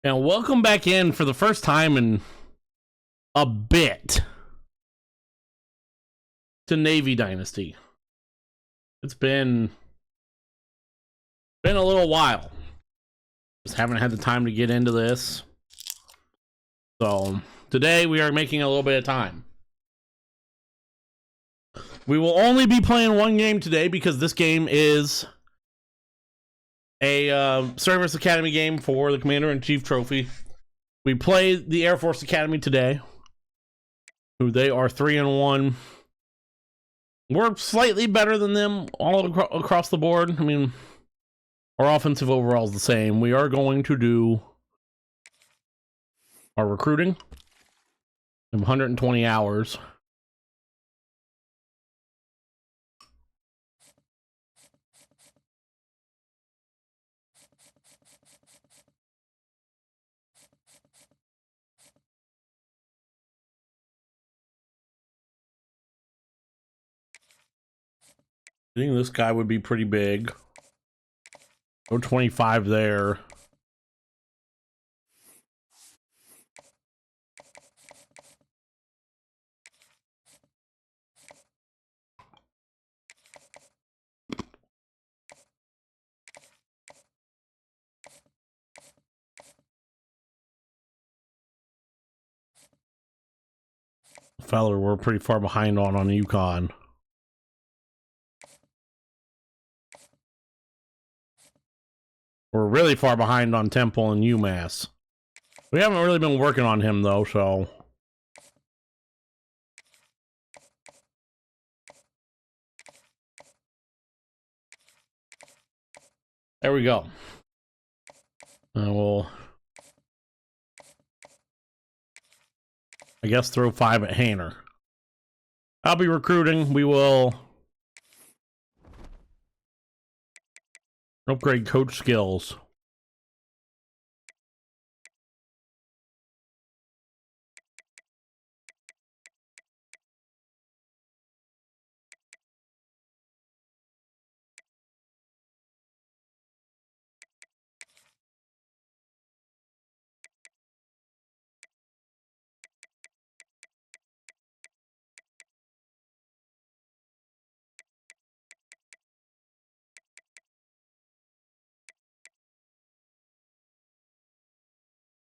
And welcome back in for the first time in a bit to Navy Dynasty. It's been a little while. Just haven't had the time to get into this. So today we are making a little bit of time. We will only be playing one game today because this game is a Service Academy game for the Commander-in-Chief trophy. We play the Air Force Academy today, who they are 3-1. We're slightly better than them all across the board. I mean, our offensive overall is the same. We are going to do our recruiting in 120 hours. I think this guy would be pretty big. No 25 there. Feller, we're pretty far behind on Yukon. We're really far behind on Temple and UMass. We haven't really been working on him though, so there we go. And we'll, I guess, throw 5 at Hainer. I'll be recruiting. We will upgrade coach skills.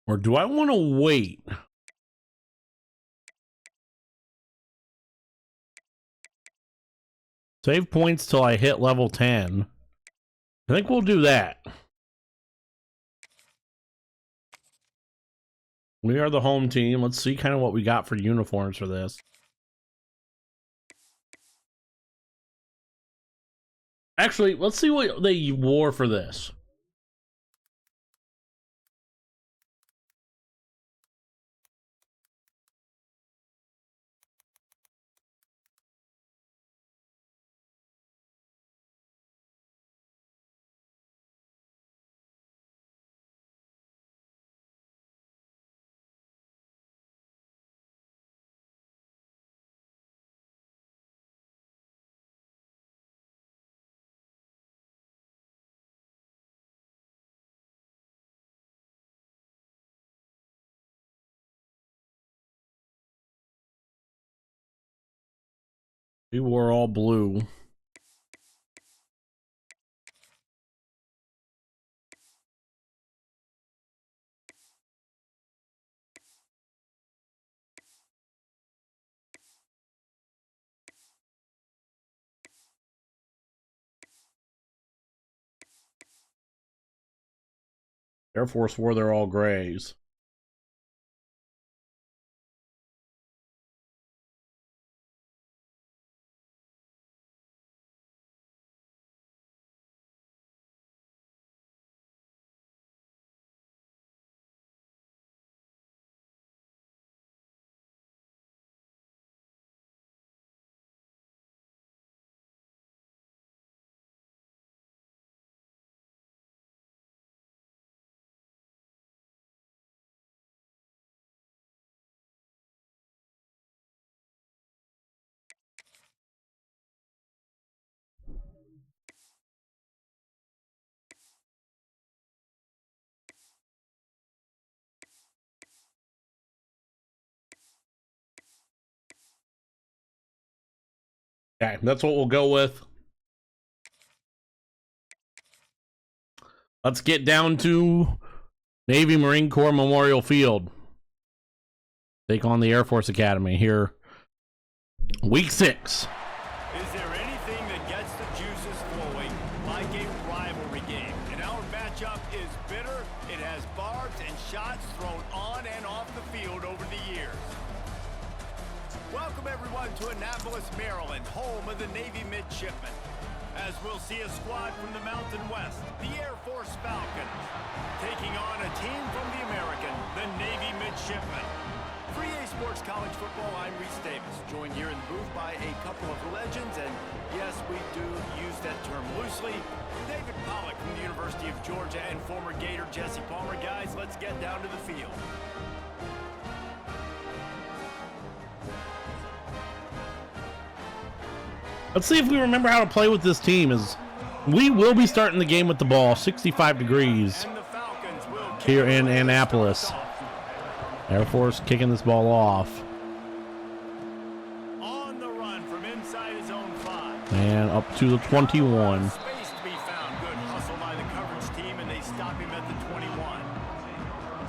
Or do I want to wait? Save points till I hit level 10. I think we'll do that. We are the home team. Let's see kind of what we got for uniforms for this. Actually, let's see what they wore for this. We wore all blue. Air Force wore their all grays. Okay, that's what we'll go with. Let's get down to Navy Marine Corps Memorial Field. Take on the Air Force Academy here. Week 6. Is there anything that gets the juices flowing like a rivalry game? And our matchup is bitter. It has barbs and shots thrown on and off the field over the years. Welcome everyone to Annapolis, Maryland, home of the Navy Midshipman. As we'll see a squad from the Mountain West, the Air Force Falcons, taking on a team from the American, the Navy Midshipman. For EA Sports College Football, I'm Reese Davis, joined here in the booth by a couple of legends, and yes, we do use that term loosely. David Pollock from the University of Georgia and former Gator Jesse Palmer. Guys, let's get down to the field. Let's see if we remember how to play with this team. As we will be starting the game with the ball, 65 degrees here in Annapolis. Air Force kicking this ball off. On the run from inside his own 5. And up to the 21. Space to be found. Good hustle by the coverage team, and they stop him at the 21.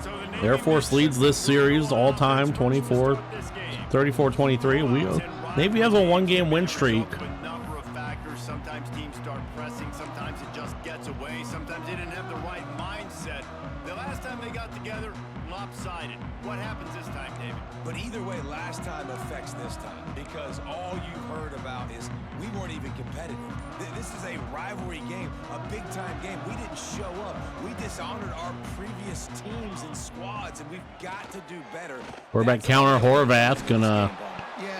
So the Navy Air Force leads this series all time, 34-23. Navy has a 1-game win streak. Number of factors. Sometimes teams start pressing. Sometimes it just gets away. Sometimes they didn't have the right mindset. The last time they got together, lopsided. What happens this time, David? But either way, last time affects this time, because all you've heard about is we weren't even competitive. This is a rivalry game, a big-time game. We didn't show up. We dishonored our previous teams and squads, and we've got to do better. Quarterback counter, Horvath gonna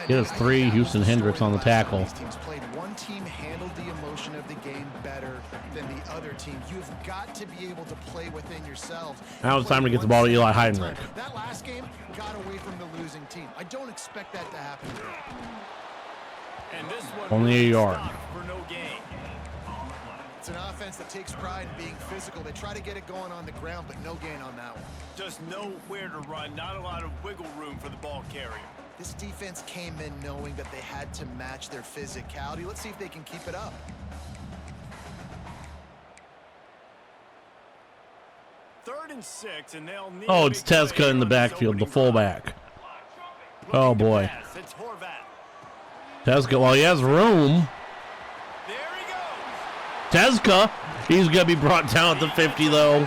get us 3. Houston Hendricks on the tackle. These teams played. One team handled the emotion of the game better than the other team. You've got to be able to play within yourselves. Now it's time to get the ball to Eli Heidenreich. That last game got away from the losing team. I don't expect that to happen today. And this one only a yard. For no gain. It's an offense that takes pride in being physical. They try to get it going on the ground, but no gain on that one. Just nowhere to run. Not a lot of wiggle room for the ball carrier. This defense came in knowing that they had to match their physicality. Let's see if they can keep it up. Third and 6, and they'll need Oh, it's Tezka in the backfield, the fullback. Oh boy. It's Horvath. Tezka, well, he has room. There he goes. Tezka, he's gonna be brought down at the 50 though.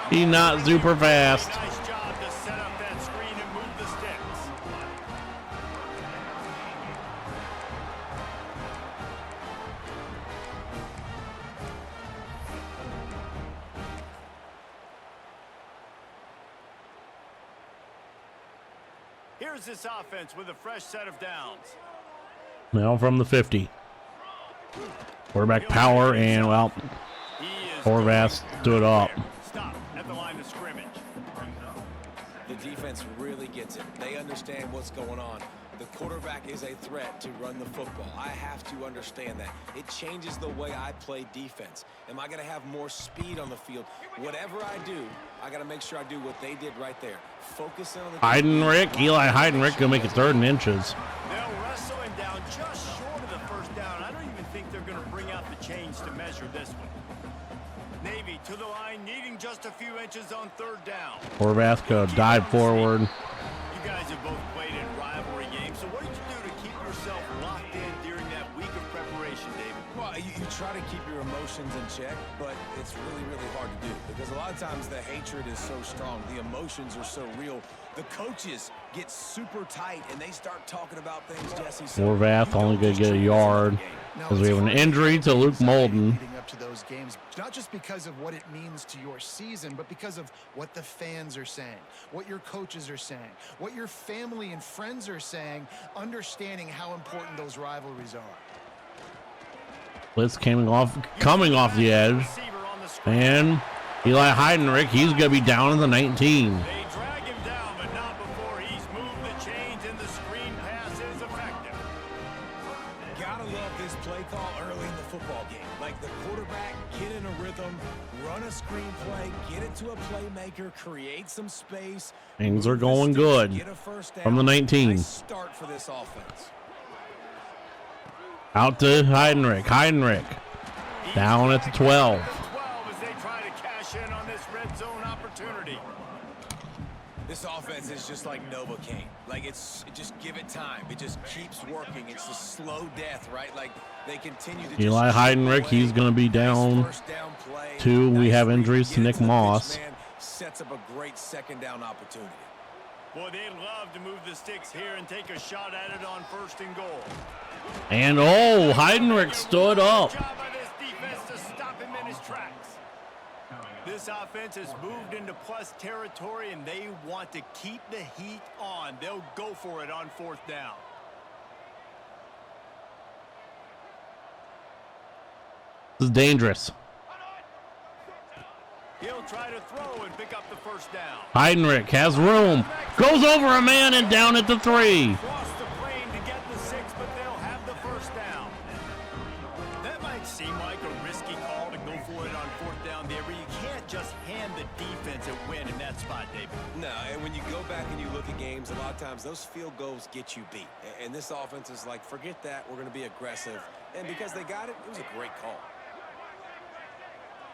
He's not super fast. Nice job to set up that screen and move the sticks. Here's this offense with a fresh set of downs. Now from the 50. Quarterback power, and well, Horvath stood up. Stop at the line of scrimmage. The defense really gets it. They understand what's going on. The quarterback is a threat to run the football. I have to understand that. It changes the way I play defense. Am I going to have more speed on the field? Whatever I do, I got to make sure I do what they did right there. Focus on the Heidenreich, Eli Heidenreich gonna make it 3rd and inches. They'll wrestle him down just short of the first down. I don't even think they're going to bring out the chains to measure this one. Navy to the line, needing just a few inches on 3rd down. Horvath gonna dive forward. You guys have both played in rivalry games, so what did you do to keep yourself locked in during that week of preparation, David? Well, you try to keep your emotions in check, but it's really, really hard to do because a lot of times the hatred is so strong. The emotions are so real. The coaches get super tight, and they start talking about things, Jesse. Horvath only gonna get a yard because we have an injury to Luke Molden. Leading up to those games, not just because of what it means to your season, but because of what the fans are saying, what your coaches are saying, what your family and friends are saying, understanding how important those rivalries are. Blitz coming off the edge, and Eli Heidenreich, he's gonna be down in the 19. They drag him down, but not before he's moved the chains and the screen pass is effective. Gotta love this play call early in the football game. Like the quarterback, get in a rhythm, run a screen play, get it to a playmaker, create some space. Things are going good Get a first down. from the 19. Nice start for this offense. Out to Heinrich. Heinrich down at the 12. As they try to cash in on this red zone opportunity. This offense is just like Novocaine. Like just give it time. It just keeps working. It's a slow death, right? Like they continue to Eli Heinrich, he's going to be down 2. We have injuries to Nick Moss. Sets up a great second down opportunity. Boy, they'd love to move the sticks here and take a shot at it on 1st and goal. And oh, Heinrich stood up. Good job by this defense to stop him in his tracks. This offense has moved into plus territory, and they want to keep the heat on. They'll go for it on 4th down. This is dangerous. He'll try to throw and pick up the 1st down. Heinrich has room. Goes over a man and down at the 3. Cross the plane to get the 6, but they'll have the 1st down. That might seem like a risky call to go for it on 4th down there, but you can't just hand the defense a win in that spot, David. No, and when you go back and you look at games, a lot of times those field goals get you beat. And this offense is like, forget that, we're going to be aggressive. And because they got it, it was a great call.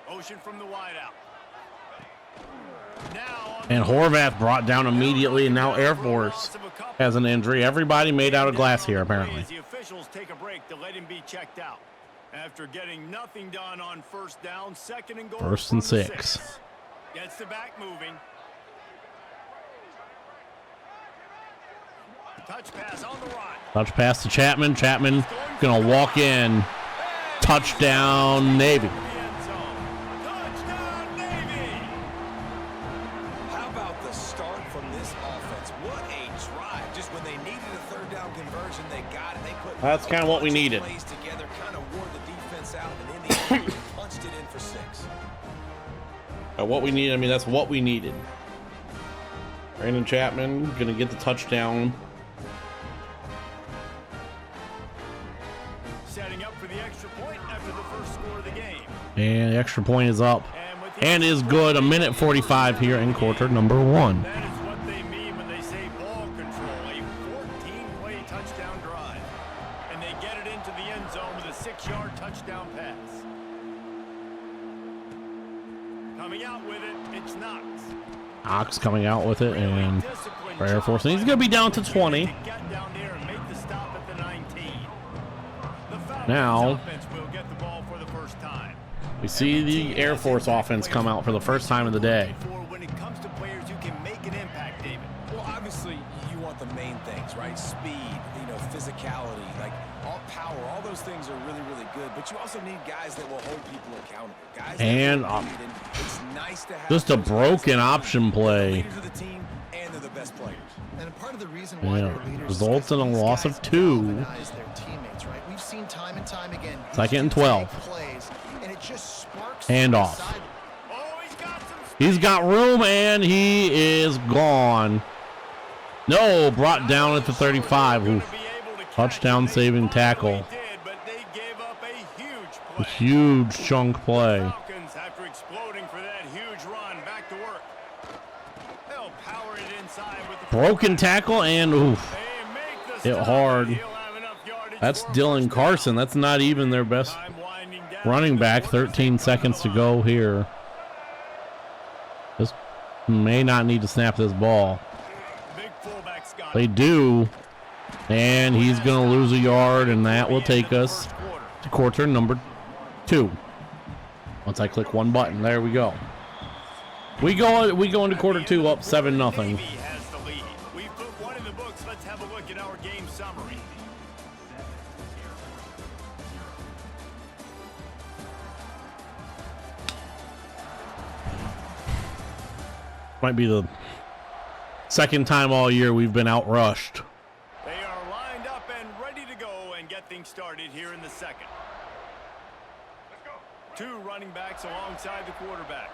Motion from the wideout. And Horvath brought down immediately, and now Air Force has an injury. Everybody made out of glass here, apparently. The officials take a break to let him be checked out. After getting nothing done on 1st down, 2nd and goal. 1st and 6. Gets the back moving. Touch pass on the right. Touch pass to Chapman. Chapman gonna walk in. Touchdown, Navy. Touchdown, Navy! How about the start from this offense? What a drive. Just when they needed a 3rd down conversion, they got it. They put That's kind of what we needed. plays together, kind of wore the defense out, and in the end, punched it in for 6. What we need, I mean, that's what we needed. Brandon Chapman gonna get the touchdown. Setting up for the extra point after the 1st score of the game. And the extra point is up and is good. 1:45 here in quarter number 1. That is what they mean when they say ball control. A 14-play touchdown drive. And they get it into the end zone with a 6-yard touchdown pass. Coming out with it, it's Knox. Knox coming out with it, and for Air Force, and he's going to be down to 20. Get down there and make the stop at the 19. The Falcons Now, offense will get the ball for the 1st time. we see the Air Force offense come out for the first time of the day. When it comes to players who can make an impact, David. Well, obviously, you want the main things, right? Speed, physicality, like all power, all those things are really, really good. But you also need guys that will hold people accountable. Guys and it's nice to have just a broken option play. Leaders of the team, and they're the best players. And part of the reason why they're leaders results in a loss of 2. Their teammates, right? We've seen time and time again. 2nd and 12. Plays, and it just sparks Handoff. He's got room, and he is gone. No, brought down at the 35. Oof. Touchdown saving tackle. A huge chunk play. After exploding for that huge run, back to work. They'll power it inside with the Broken tackle, and oof. Hit hard. That's Dylan Carson. That's not even their best running back. 13 seconds to go here. This may not need to snap this ball. They do. And he's going to lose a yard, and that will take us to quarter number 2. Once I click one button, there we go. We go into quarter 2 up 7-0. Might be the second time all year we've been outrushed. They are lined up and ready to go and get things started here in the 2nd. Let's go. 2 running backs alongside the quarterback.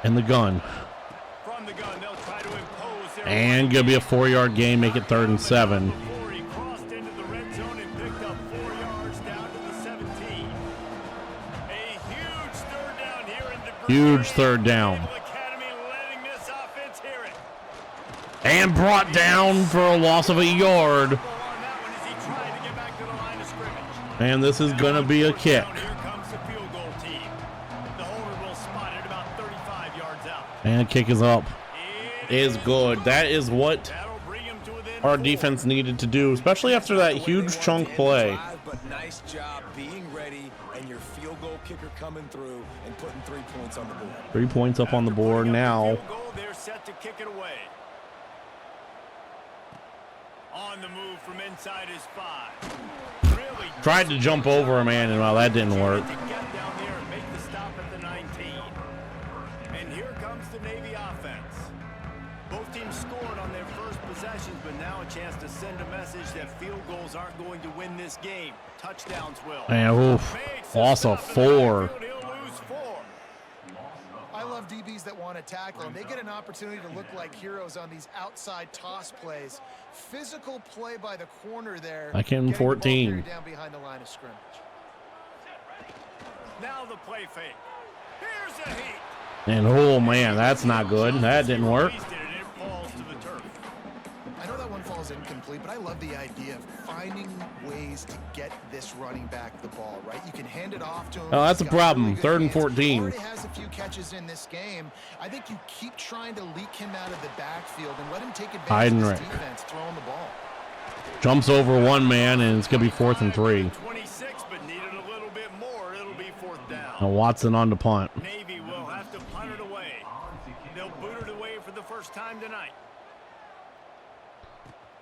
And the gun. From the gun, they'll try to impose their and gonna be a 4-yard gain, make it 3rd and 7. He crossed into the red zone and picked up 4 yards down to the 17. A huge 3rd down here in the Huge 3rd down. And brought down for a loss of a yard. And this is going to be a kick. Here comes the field goal team. The holder will spot it about 35 yards out. And the kick is up. Is good. That is what That'll bring him to within our 4. defense needed to do, especially after that huge chunk play. But nice job being ready and your field goal kicker coming through and putting 3 points on the board. 3 points up on the After board putting up the now. field goal, they're set to kick it away. On the move from inside his 5. Really Tried to jump over a man, and well, that didn't work. to get down there and make the stop at the 19. And here comes the Navy offense. Both teams scored on their first possessions, but now a chance to send a message that field goals aren't going to win this game. Touchdowns will. And oof, Makes a loss of stop in the 4. backfield. He'll lose 4. I love DBs that want to tackle, and they get an opportunity to look like heroes on these outside toss plays. Physical play by the corner there. Back in getting the ball 14. carried down behind the line of scrimmage. Now the play fake. Here's a heat. And oh man, that's not good. That didn't work. Released it, and it falls to the turf. I know that one falls incomplete, but I love the idea of finding ways to get this running back the ball, right? You can hand it off to him. Oh, that's He's a got problem. really good 3rd and hands. 14. He already has a few catches in this game. I think you keep trying to leak him out of the backfield and let him take advantage of Heinrich his defense throwing the ball. Jumps over one man, and it's going to be 4th and 3. 26, but needed a little bit more. It'll be 4th down. Now Watson on the punt. Navy will have to punt it away. They'll boot it away for the first time tonight.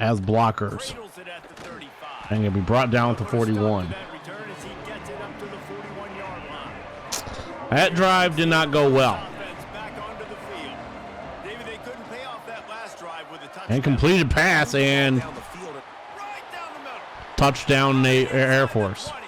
As blockers. Cradles it at the 35. And going to be brought down to 41. That return as he gets it up to the 41-yard line. That drive did not go well. Offense back onto the field. David, they couldn't pay off that last drive with a touchdown. And completed pass and Down the field. Right down the middle. touchdown Air Force. 20.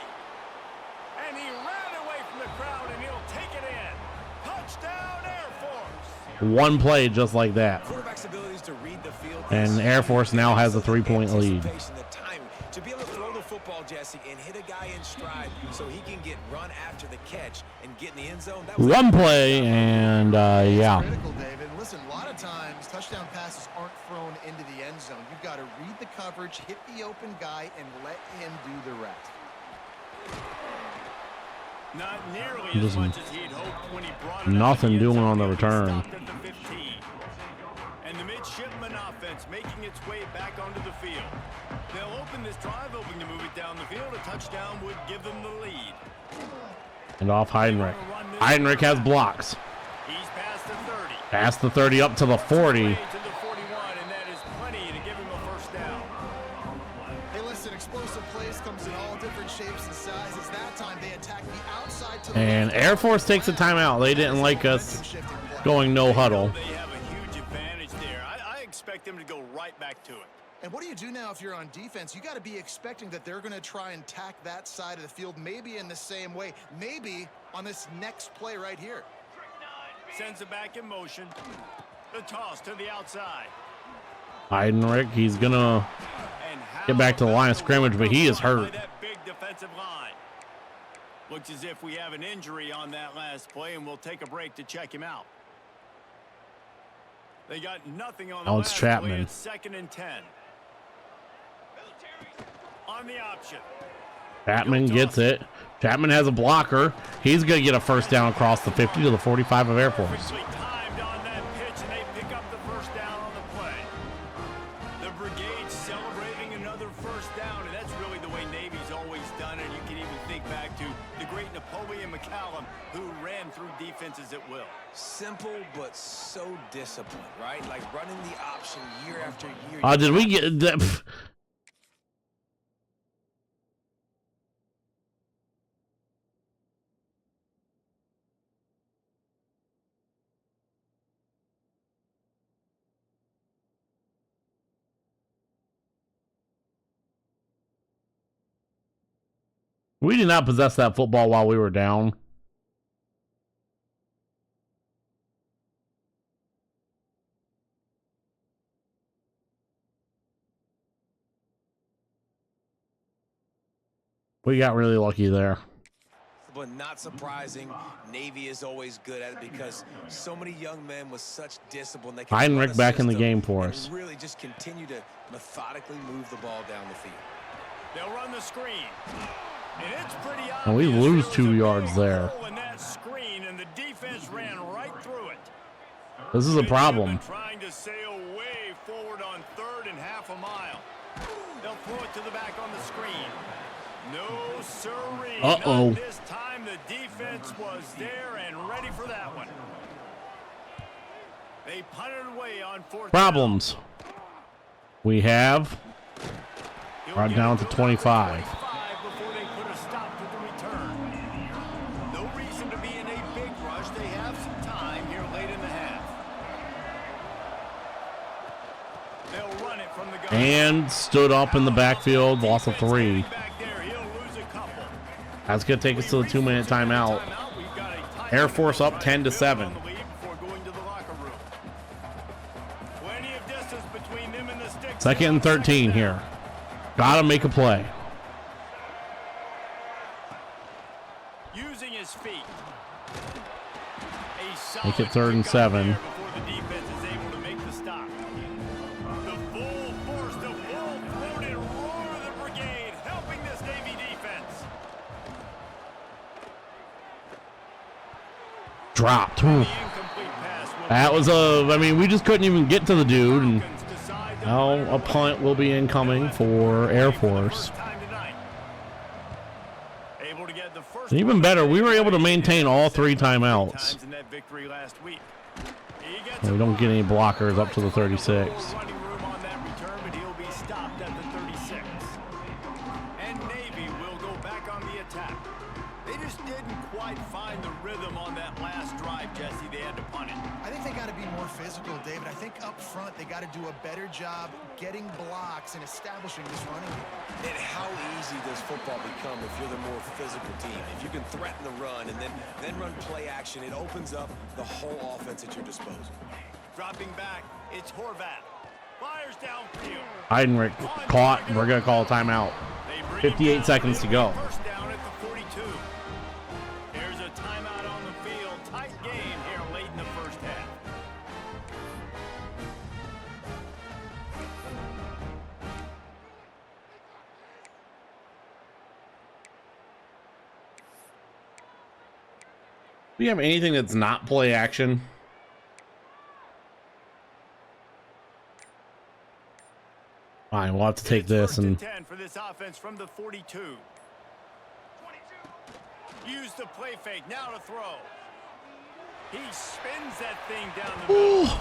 And he ran away from the crowd, and he'll take it in. Touchdown, Air Force. One play just like that. Quarterback's abilities to read the field. And Air Force now has a 3-point lead. Anticipation, the timing. To be able to throw the football, Jesse, and hit a guy in stride so he can get run after the catch and get in the end zone. That was One play, and yeah. Critical, David. Listen, a lot of times touchdown passes aren't thrown into the end zone. You've got to read the coverage, hit the open guy, and let him do the rest. Not nearly as Listen, much as he'd hoped when he brought it nothing up. doing on the He return. stopped at the 15. And the Midshipman offense making its way back onto the field. They'll open this drive, hoping to move it down the field. A touchdown would give them the lead. And off Heinrich. Heinrich has blocks. He's past the 30. Past the 30 up to the 40. Way to the 41, and that is plenty to give him a first down. Hey, listen, explosive plays comes in all different shapes and sizes. That time they attack the outside to the And left. Air Force takes a timeout. They didn't like us Shifting play. going no huddle. They have a huge advantage there. I expect them to go right back to it. And what do you do now if you're on defense? You got to be expecting that they're going to try and tack that side of the field, maybe in the same way, maybe on this next play right here. Sends it back in motion. The toss to the outside. Heinrich, he's going to And how get back to the line of scrimmage, but he is by hurt. that big defensive line. Looks as if we have an injury on that last play, and we'll take a break to check him out. They got nothing on the Oh, it's last Chapman. play. It's 2nd and 10. On the option. Chapman gets it. Chapman has a blocker. He's going to get a first down across the 50 to the 45 of Air Force. Perfectly timed on that pitch, and they pick up the first down on the play. The brigade celebrating another first down, and that's really the way Navy's always done it. You can even think back to the great Napoleon McCallum, who ran through defenses at will. simple but so disciplined, right? Like running the option year after year. Did we get that? We did not possess that football while we were down. We got really lucky there. But not surprising, Navy is always good at it because so many young men with such discipline. They can Heinrich run a back in the system game for and us. really just continue to methodically move the ball down the field. They'll run the screen. And it's pretty And we obvious lose there was 2 a yards big there. hole in that screen, and the defense ran right through it. This is a problem. Trying to sail way forward on 3rd and half a mile. They'll throw it to the back on the screen. No sirree. Uh-oh. Not this time the defense was there and ready for that one. They punted away on 4th. Problems. We have right down to 25. Before they put a stop to the return. No reason to be in a big rush. They have some time here late in the half. They'll run it from the gun. And stood up in the backfield, loss of 3. Back there, he'll lose a couple. That's going to take us to the 2-minute timeout. We've got a tight Air Force up 10-7. on the lead before going to the locker room. Plenty of distance between them and the sticks. 2nd and 13 here. Got to make a play. Using his feet. Make it 3rd and 7. Before the defense is able to make the stop. The full force, the full-throated roar of the brigade helping this Navy defense. Dropped. The Ooh. incomplete pass will That was I mean, we just couldn't even get to the dude. And Falcons decide to now run a punt will be incoming for Air Force. time tonight. Able to get the first And even one. better, we were able to maintain all 3 timeouts. Times in that victory last week. He gets And we don't get any blockers up to the 36. running room on that return, but he'll be stopped at the 36. And Navy will go back on the attack. They just didn't quite find the rhythm on that last drive, Jesse. They had to punt it. I think they got to be more physical, David. I think up front they got to do a better job getting blocks and establishing this running game. And how easy does football become if you're the more physical team? If you can threaten the run and then run play action, it opens up the whole offense at your disposal. Dropping back, it's Horvath. Fires downfield. Heinrich caught. We're going to call a timeout. They bring 58 him down. seconds to go. First down at the 42. Here's a timeout on the field. Tight game here late in the first half. Do you have anything that's not play action? Fine, we'll have to take It's this 1st and 10 for this offense from the 42. Use the play fake. Now to throw. He spins that thing down the middle.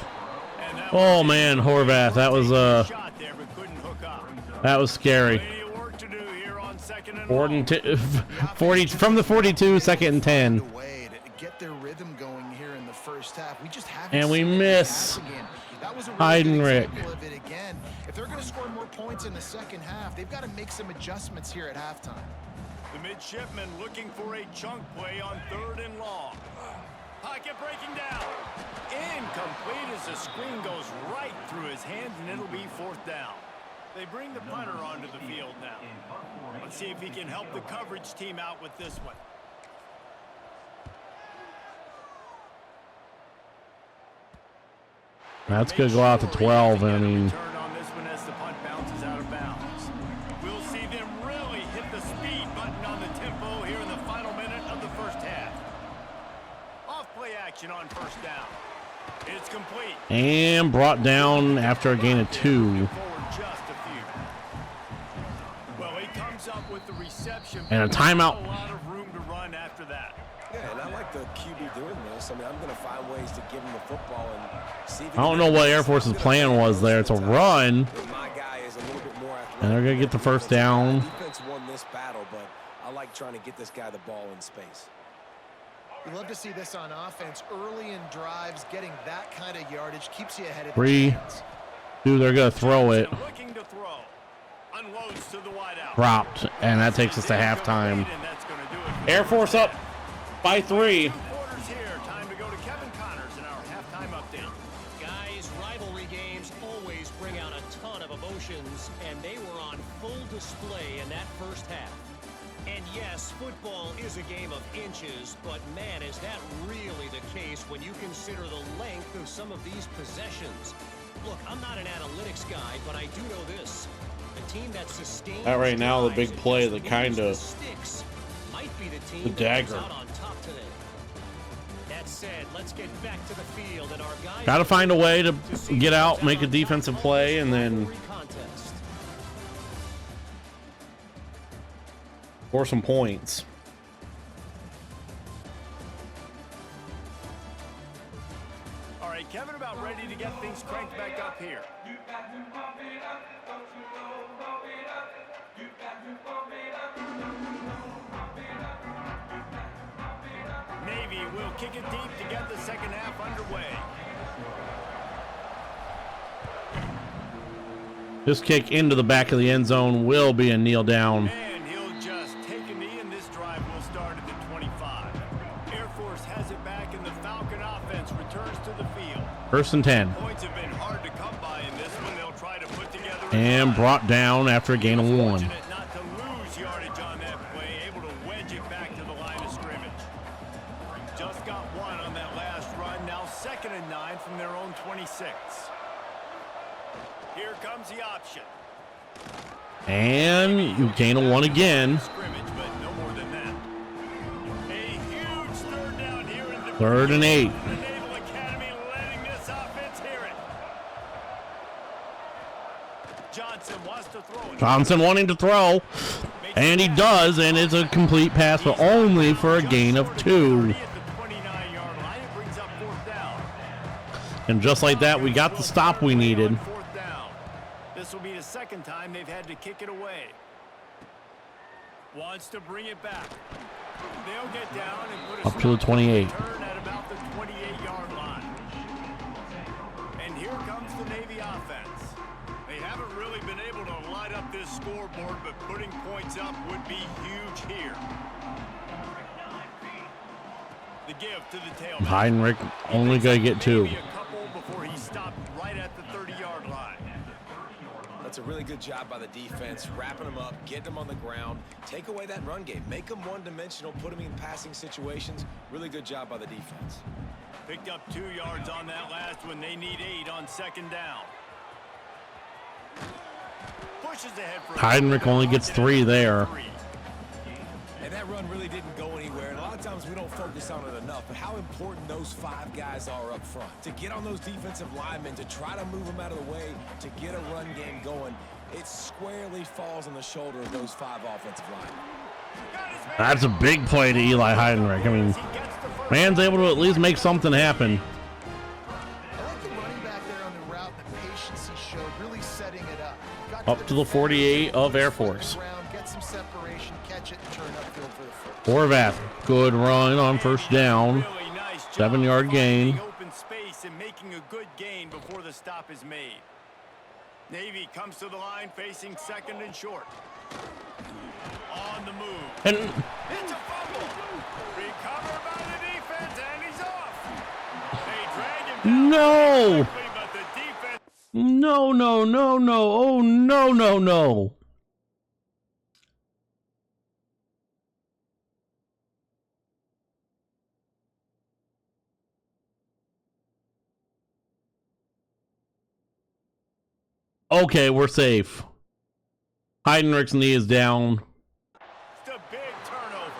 And that oh was man, Horvath, that was shot there, but couldn't hook up. that was scary. Plenty of work to do here on 2nd and 40 from the 42, 2nd and 10. A way to get their rhythm going here in the first half. We just haven't And we seen it in the miss. passing game. That was a really Heinrich. good example of it again. If they're going to score more points in the second half, they've got to make some adjustments here at halftime. The midshipman looking for a chunk play on 3rd and long. Pocket breaking down. Incomplete as the screen goes right through his hands, and it'll be 4th down. They bring the punter onto the field now. Let's see if he can help the coverage team out with this one. That's going to go out to 12. I mean, Turn on this one as the punt bounces out of bounds. We'll see them really hit the speed button on the tempo here in the final minute of the first half. Off play action on 1st down. It's complete. and brought down after a gain of 2. Forward just a few. Well, he comes up with the reception. And a but timeout. A lot of room to run after that. Yeah, and I like the QB doing this. I mean, I'm going to find ways to give him the football and see if he I don't can know what make Air this. Force's I'm gonna plan try was there. It's a most of the run. time. But my guy is a little bit more athletic. And they're going to get the first down. Defense won this battle, but I like trying to get this guy the ball in space. We love to see this on offense. Early in drives, getting that kind of yardage keeps you ahead of the 3, chains. 2, they're going to throw it. Looking to throw. Unloads to the wide out. Dropped, and that takes us to halftime. And that's gonna do it for Air Force up by 3. 2 quarters here. Time to go to Kevin Connors in our halftime update. Guys, rivalry games always bring out a ton of emotions, and they were on full display in that first half. And yes, football is a game of inches, but man, is that really the case when you consider the length of some of these possessions. Look, I'm not an analytics guy, but I do know this. A team that sustains That right now, the drives big and play, just the kind moves of the sticks might be the team the that comes dagger. out on top today. That said, let's get back to the field and our guys Got to find a way to see get who out, comes make a on top defensive of play, this and then rivalry contest. score some points. All right, Kevin, about ready to get things cranked back up here. Navy will kick it deep to get the second half underway. This kick into the back of the end zone will be a kneel down. And he'll just take a knee, and this drive will start at the 25. Air Force has it back, and the Falcon offense returns to the field. 1st and 10. Points have been hard to come by in this one. They'll try to put together And drive. brought down after a gain of 1. Fortunate not to lose yardage on that play, able to wedge it back to the line of scrimmage. Just got 1 on that last run. Now 2nd and 9 from their own 26. Here comes the option. And you gain a 1 again. Scrimmage, but no more than that. A huge third down here in the 3rd and 8. The Naval Academy letting this offense hear it. Johnson wants to throw it. Johnson wanting to throw. And he does, and it's a complete pass, but only for a gain of 2. At the 29-yard line, it brings up 4th down. And just like that, we got the stop we needed. 4th down. This will be the 2nd time they've had to kick it away. Wants to bring it back. They'll get down and put a Up to the 28. turn at about the 28-yard line. And here comes the Navy offense. They haven't really been able to light up this scoreboard, but putting points up would be huge here. The give to the tailback. Heinrich only going to get 2. Maybe a couple before he stopped right at the 30-yard line. That's a really good job by the defense, wrapping them up, getting them on the ground, take away that run game, make them one-dimensional, put them in passing situations. Really good job by the defense. Picked up 2 yards on that last one. They need 8 on 2nd down. Pushes ahead for Heinrich only gets 3 there. And that run really didn't go anywhere. And a lot of times we don't focus on it enough, but how important those 5 guys are up front. To get on those defensive linemen, to try to move them out of the way, to get a run game going, it squarely falls on the shoulder of those 5 offensive linemen. That's a big play to Eli Heinrich. I mean, man's able to at least make something happen. I like the running back there on the route, the patience he showed, really setting it up. Got Up to the 48 of Air Force. Get some separation, catch it, and turn upfield for the first. Horvath, good run on 1st down. Really nice job 7-yard gain. finding open space and making a good gain before the stop is made. Navy comes to the line facing 2nd and short. On the move. And It's a fumble. Recovered by the defense, and he's off. They drag him down no, quickly, but the defense. no, no, no, no. Oh, no, no, no. Okay, we're safe. Heinrich's knee is down. It's a big turnover.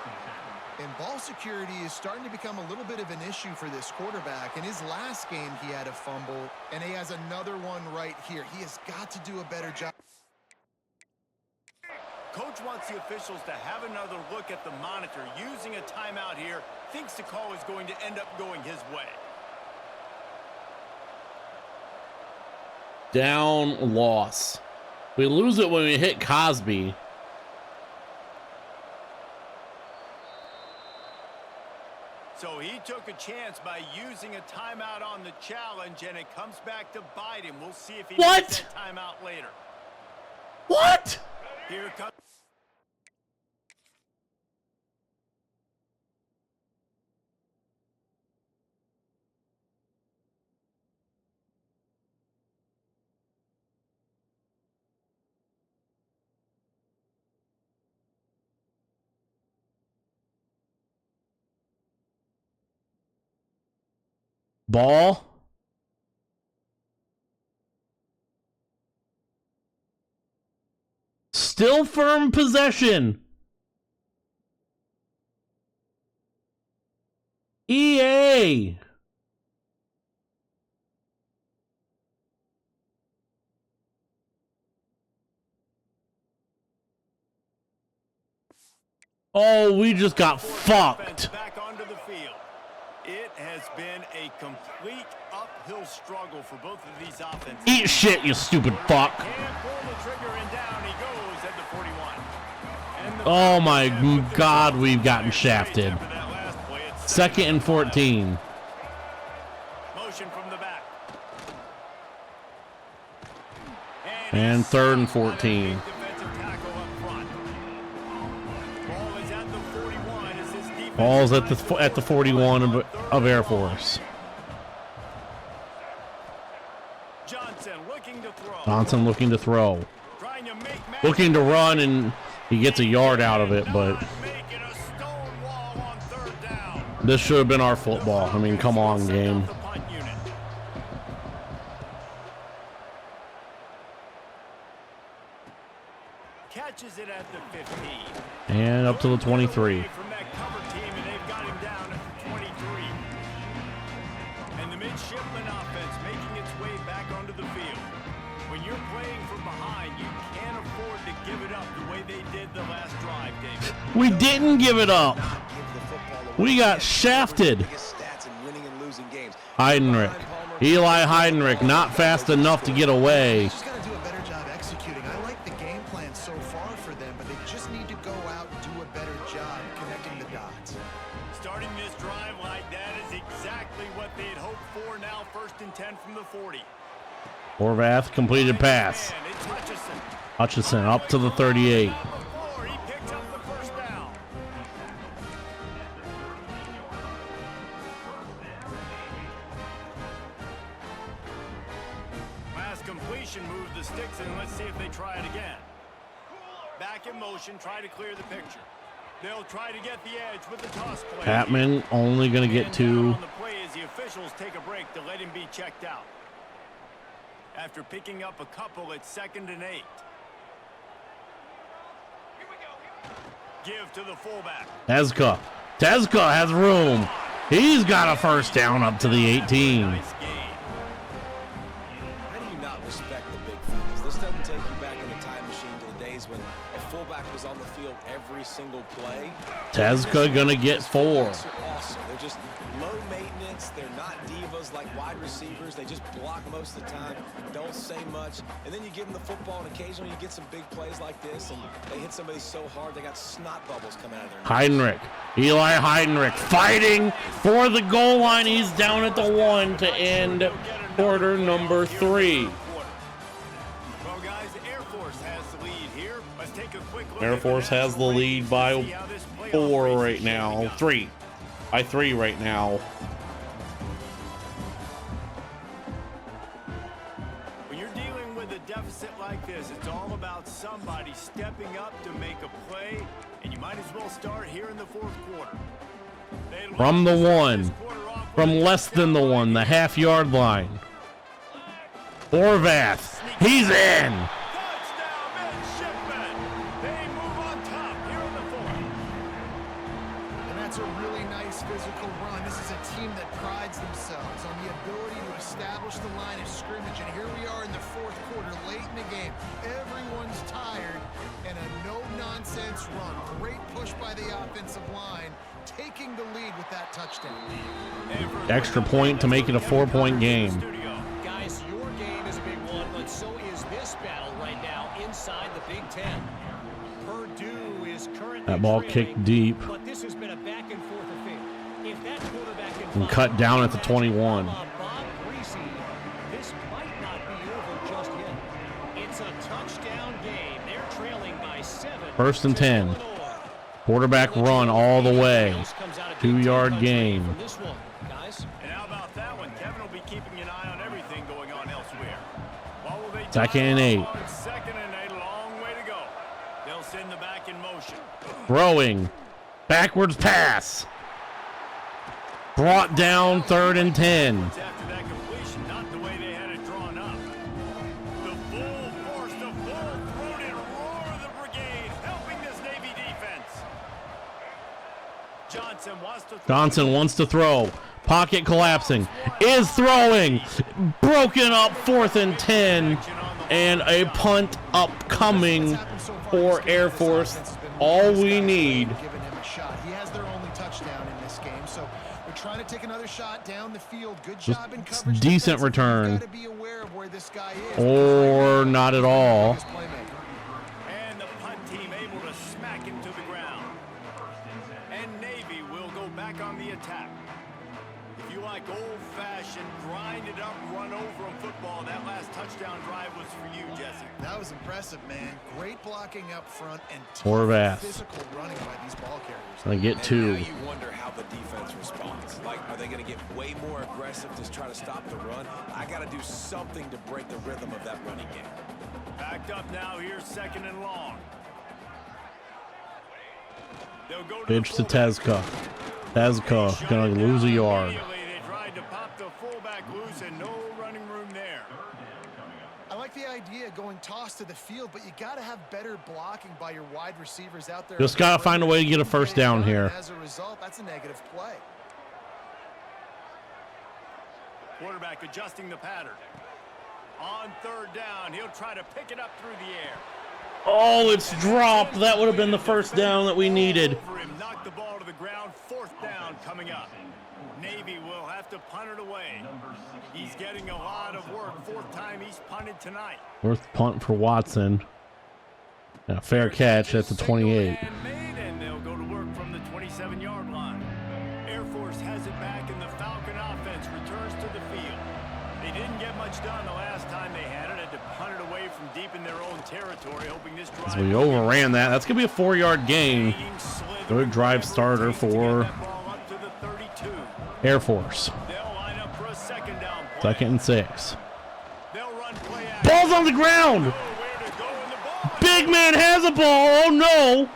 And ball security is starting to become a little bit of an issue for this quarterback. In his last game, he had a fumble, and he has another one right here. He has got to do a better job. Coach wants the officials to have another look at the monitor. Using a timeout here, thinks the call is going to end up going his way. Down loss. We lose it when we hit Cosby. So he took a chance by using a timeout on the challenge, and it comes back to bite him. We'll see if he What? makes that timeout later. What? Here comes. Ball. Still firm possession. EA. Oh, we just got fucked. Back onto the field. It has been a complete uphill struggle for both of these offenses. Eat shit, you stupid fuck. Can't pull the trigger, and down he goes at the 41. And the Oh my God, we've gotten shafted. after that last play, it's 2nd and 14. motion from the back. And 3rd and 14. Defensive tackle up front. Ball is at the 41 as his defense Ball's at the 41 of Air Force. Johnson looking to throw. Johnson looking to throw. Trying to make Looking to run, and he gets a yard out of it, but making a stone wall on 3rd down. this should have been our football. I mean, come on, game. The punt unit. Catches it at the 15. And up to the 23. From that cover team, and they've got him down at the 23. And the Midshipman offense making its way back onto the field. When you're playing from behind, you can't afford to give it up the way they did the last drive, David. We didn't give it up. Give the football away. We got shafted. Biggest stats in winning and losing games. Heinrich. Eli Heinrich, not fast enough to get away. Just got to do a better job executing. I like the game plan so far for them, but they just need to go out and do a better job connecting the dots. Starting this drive like that is exactly what they'd hoped for. Now 1st and 10 from the 40. Horvath completed pass. And it's Hutchison. Hutchison up to the 38. On the floor, he picks up the 1st down. Last completion moves the sticks in. Let's see if they try it again. Back in motion, try to clear the picture. They'll try to get the edge with the toss play. Patman only going to get And 2. on the play as the officials take a break to let him be checked out. After picking up a couple, it's 2nd and 8. Give to the fullback. Tezca. Tezca has room. He's got a 1st down up to the 18. Nice game. How do you not respect the big fellas? This doesn't take you back in the time machine to the days when a fullback was on the field every single play. Tezca going to get 4. They're awesome. They're just low maintenance. They're not divas like wide receivers. They just block most of the time, don't say much. And then you give them the football, and occasionally you get some big plays like this, and they hit somebody so hard they got snot bubbles coming out of their nose. Heinrich. Eli Heinrich fighting for the goal line. He's down at the 1 to end quarter number 3. Well, guys, Air Force has the lead here. Let's take a quick look Air at Force has the lead by see how this playoff 4 race is right now. shaping up. 3. By 3 right now. When you're dealing with a deficit like this, it's all about somebody stepping up to make a play, and you might as well start here in the 4th quarter. They From the lost this 1. quarter off From with a less than the 1. The half-yard line. Horvath. He's in. touchdown, Midshipman. They move on top here in the 4th. And that's a really nice physical run. This is a team that prides themselves on the ability to establish the line of scrimmage. And here we are in the 4th quarter, late in the game. Everyone's tired, and a no-nonsense run. Great push by the offensive line, taking the lead with that touchdown. Extra point to make it a 4-point game. Guys, your game is a big one, but so is this battle right now inside the Big Ten. Purdue is currently That ball trailing, kicked deep. but this has been a back and forth affair. If that quarterback can And cut down at the 21. Bob Greasy, this might not be over just yet. It's a touchdown game. They're trailing by 7. 1st and 10. Illinois. Quarterback run all the way. Comes out of 2-yard Big Ten country gain. from this one, guys. And how about that one? Kevin will be keeping an eye on everything going on elsewhere. What will they 2nd and 8. 2nd and 8, a long way to go. They'll send the back in motion. Throwing. Backwards pass. Brought down 3rd and 10. After that completion, not the way they had it drawn up. The full force, the full-throated roar of the Johnson wants to throw. Pocket collapsing. Is throwing. Broken up 4th and 10. And a punt upcoming for Air Force. All we need. He has their only touchdown in this game, so we're trying to take another shot down the field. Good job in coverage. Decent return. Gotta be aware of where this guy is. Or not at all. And the punt team able to smack him to the ground. And Navy will go back on the attack. If you like old-fashioned, grind-it-up, run-over-'em football, that last touchdown drive was for you, Jesse. That was impressive, man. Great blocking up front and Horvath. physical running by these ball carriers. I get And 2. now you wonder how the defense responds. Like, are they going to get way more aggressive to try to stop the run? I got to do something to break the rhythm of that running game. Backed up now, here's 2nd and long. They'll go Pitch to the Tezca. Tezca gonna lose a yard. They tried to pop the fullback loose and no running room there. I like the idea going toss to the field, but you got to have better blocking by your wide receivers out there. Just gotta find a way to get a first down here. As a result, that's a negative play. Quarterback adjusting the pattern. On 3rd down, he'll try to pick it up through the air. Oh, it's dropped. That would have been the first down that we needed. Over him, knocked the ball to the ground. 4th down coming up. Navy will have to punt it away. He's getting a lot of work. 4th time he's punted tonight. Worth punt for Watson. And a fair catch at the 28. And made, and they'll go to work from the 27-yard line. Air Force has it back, and the Falcon offense returns to the field. They didn't get much done the last time they had it. Had to punt it away from deep in their own territory, hoping this drive. So we overran that. That's gonna be a 4-yard gain. Good drive starter for Air Force. They'll line up for a 2nd down play. 2nd and 6. They'll run play action. Ball's on the ground. Where to go in the ball. Big man has a ball. Oh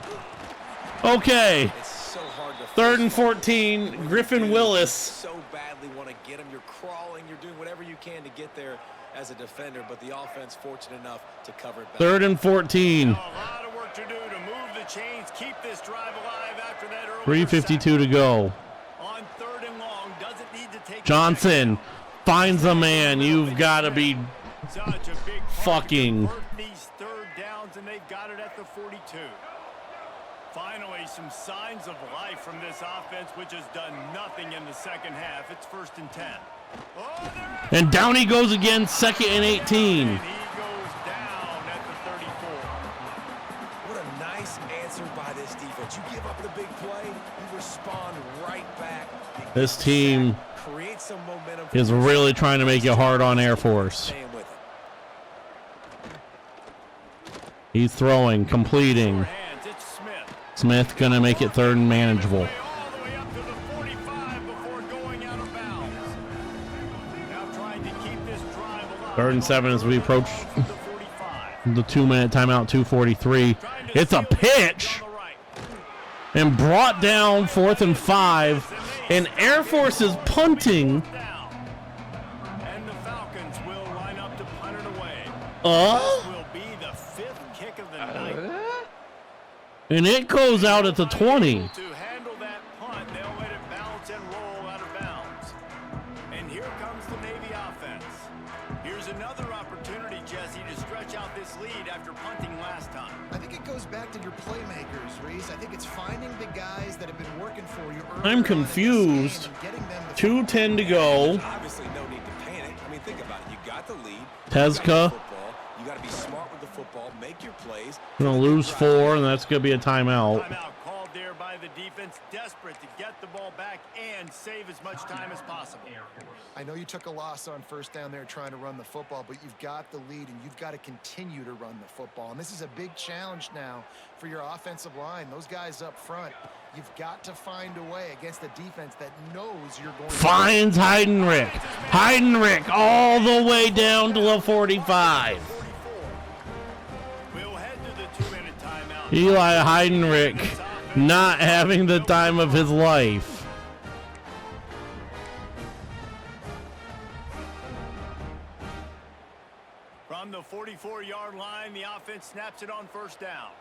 no. Okay. It's so hard to 3rd and 14. Griffin Willis. So badly want to get him. You're crawling. You're doing whatever you can to get there as a defender, but the offense fortunate enough to cover it back. 3rd and 14. A lot of work to do to move the chains, keep this drive alive after that early 3:52 to go. on 3rd and long. Doesn't need to take Johnson finds a man. You've got to be such a big fucking. these 3rd downs, and they've got it at the 42. Finally, some signs of life from this offense, which has done nothing in the 2nd half. It's 1st and 10. Oh, And down he goes again, 2nd and 18. and he goes down at the 34. What a nice answer by this defense. You give up the big play, you respond right back. This team Create some momentum is really trying to make it hard on Air Force. Staying with it. He's throwing, completing. Hands, it's Smith. Smith gonna make it 3rd and manageable. All the way up to the 45 before going out of bounds. Now trying to keep this drive alive. 3rd and 7 as we approach From the 45. the 2-minute timeout, 2:43. It's a pitch and brought down 4th and 5. And Air Force is punting. Down. And the Falcons will line up to punt it away. Uh? Will be the 5th kick of the night. And it goes out at the 20. To handle that punt, they'll let it bounce and roll out of bounds. And here comes the Navy offense. Here's another opportunity, Jesse, to stretch out this lead after punting last time. I think it goes back to your playmakers, Reese. I think it's finding the guys that have been working for you early I'm on confused. in this game and getting them the 2:10 to go. Obviously, no need to panic. I mean, think about it. You got the lead. Tezca. You got to be smart with the football. Make your plays. Gonna lose 4, and that's gonna be a timeout. Timeout called there by the defense, desperate to get the ball back and save as much time as possible. I know you took a loss on 1st down there trying to run the football, but you've got the lead and you've got to continue to run the football. And this is a big challenge now for your offensive line. Those guys up front, you've got to find a way against a defense that knows you're going Finds Heidenreich. Heidenreich all the way down to the 45. We'll head to the 2-minute timeout. Eli Heidenreich not having the time of his life. From the 44-yard line, the offense snaps it on 1st down.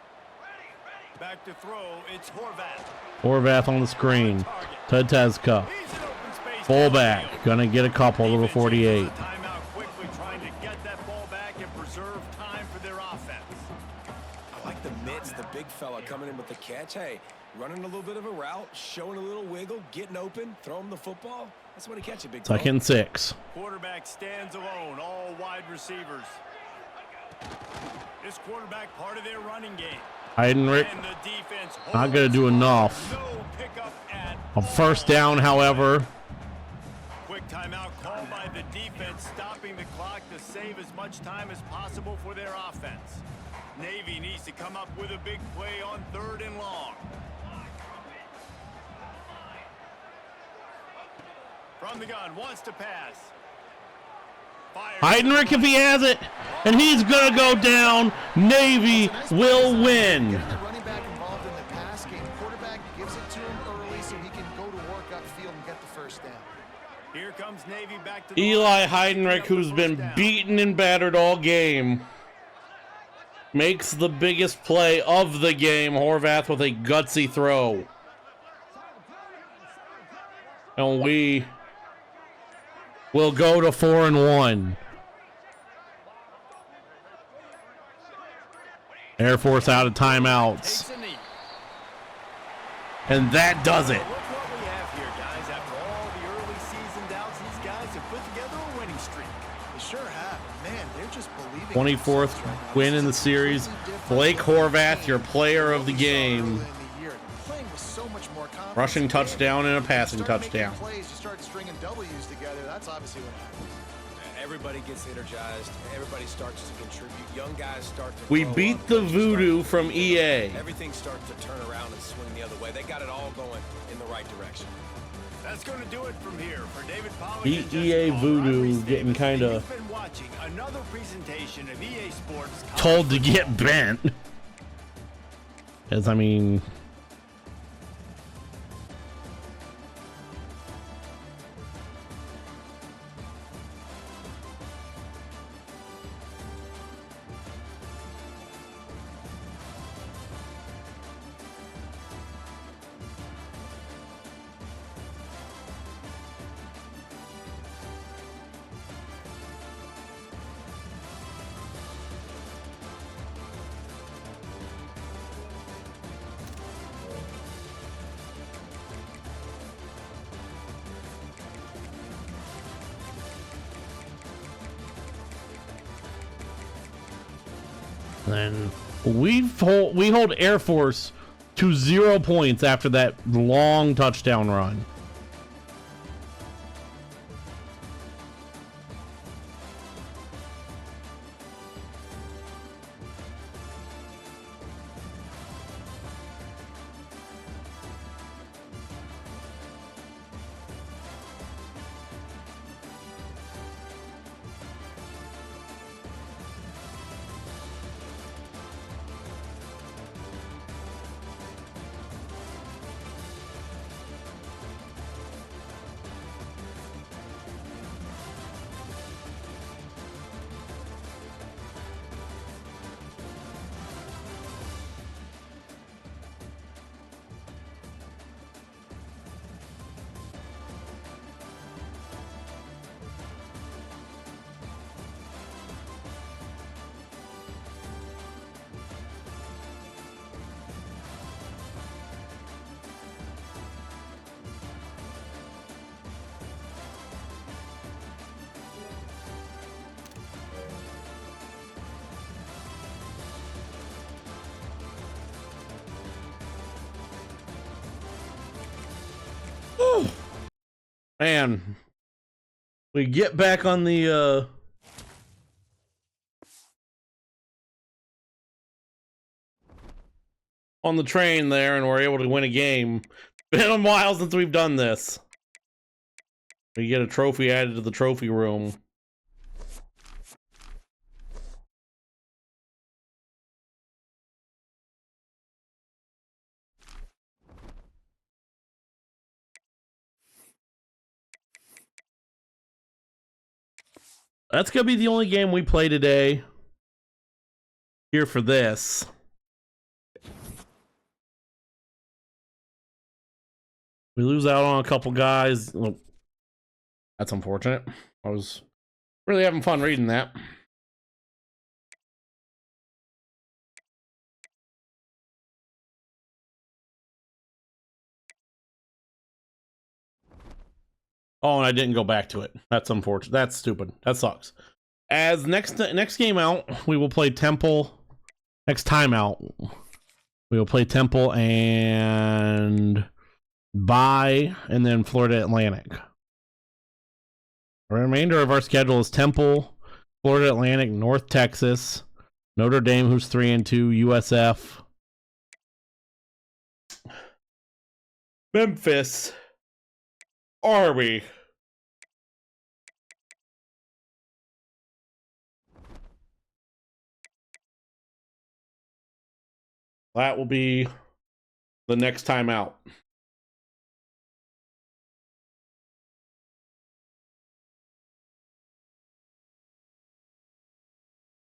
Back to throw, it's Horvath. Horvath on the screen. To Tezka. He's in open space. Fullback. Gonna get a couple. Little 48. Timeout quickly, trying to get that ball back and preserve time for their offense. I like the mitts, the big fella coming in with the catch. Hey, running a little bit of a route, showing a little wiggle, getting open, throwing the football. That's when he catch it, big fella. 2nd and 6. Quarterback stands alone, all wide receivers. This quarterback part of their running game. Heidenreich And the defense not going to do enough. no pickup at A first down, however. Quick timeout called by the defense, stopping the clock to save as much time as possible for their offense. Navy needs to come up with a big play on 3rd and long. From the gun, wants to pass. Fires. Heidenreich if he has it. And he's going to go down. Navy will win. Getting the running back involved in the pass game. Quarterback gives it to him early so he can go to work upfield and get the first down. Here comes Navy back to the Eli line. Heidenreich, who's been beaten and battered all game, makes the biggest play of the game. Horvath with a gutsy throw. And we will go to 4-1. Air Force out of timeouts. Takes a knee. And that does it. Look what we have here, guys. After all the early season doubts, these guys have put together a winning streak. They sure have. Man, they're just believing. 24th win in the series. Blake Horvath, your player of the game. Rushing touchdown and a passing touchdown. Plays, you start stringing W's together. That's obviously what happens. Everybody gets energized. Everybody starts to contribute. Young guys start to We grow beat up. the They start voodoo to- from EA. Everything starts to turn around and swing the other way. They got it all going in the right direction. That's going to do it from here for David Pollack. Beat and Jesse EA Palmer. Voodoo I'm Reese getting Davis, and kinda you've been watching another presentation of EA Sports. Told to get bent. As I mean, then we hold Air Force to 0 points after that long touchdown run. Man, we get back on the train there, and we're able to win a game. Been a while since we've done this. We get a trophy added to the trophy room. That's gonna be the only game we play today. Here for this. We lose out on a couple guys. Well, that's unfortunate. I was really having fun reading that. Oh, and I didn't go back to it. That's unfortunate. That's stupid. That sucks. As next game out, we will play Temple. Next time out, we will play Temple and and then Florida Atlantic. The remainder of our schedule is Temple, Florida Atlantic, North Texas, Notre Dame, who's 3-2, USF, Memphis, Army. That will be the next time out.